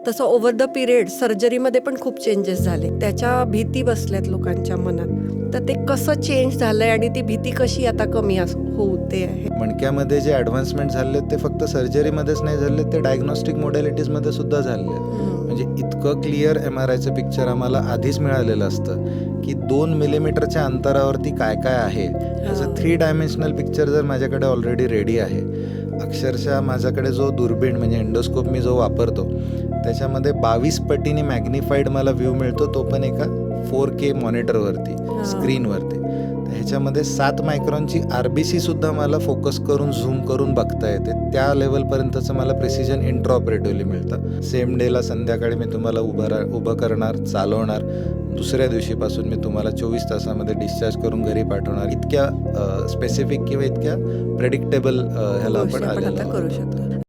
तसं over the period सर्जरीमध्ये पण खूप चेंजेस झाले. त्याच्या भीती बसल्यात लोकांच्या मनात. तर ते कसं चेंज झालंय आणि ती भीती कशी आता कमी होते आहे? मणक्यामध्ये जे ॲडव्हान्समेंट झाले ते फक्त सर्जरीमध्येच नाही झाले, ते डायग्नॉस्टिक मोडॅलिटीजमध्ये सुद्धा झाले. म्हणजे इतकं क्लिअर MRIचं पिक्चर आम्हाला आधीच मिळालेलं असतं की 2 मिलीमीटरच्या अंतरावरती काय काय आहे याचं 3 डायमेन्शनल पिक्चर जर माझ्याकडे ऑलरेडी रेडी आहे. अक्षरशः माझ्याकडे जो दुर्बीण म्हणजे एंडोस्कोप मी जो वापरतो त्याच्यामध्ये 22 पटीने मॅग्निफाईड मला व्ह्यू मिळतो, तो पण एका 4K मॉनिटरवरती, स्क्रीनवरती. तर ह्याच्यामध्ये 7 मायक्रॉनची RBC सुद्धा मला फोकस करून झूम करून बघता येते. त्या लेवलपर्यंतचं मला प्रिसिजन इंट्राऑपरेटिव्हली मिळतं. सेम डेला संध्याकाळी मी तुम्हाला उभं करणार, चालवणार, दुसऱ्या दिवशीपासून मी तुम्हाला 24 तासामध्ये डिस्चार्ज करून घरी पाठवणार. इतक्या स्पेसिफिक किंवा इतक्या प्रेडिक्टेबल ह्याला आपण करू शकतो.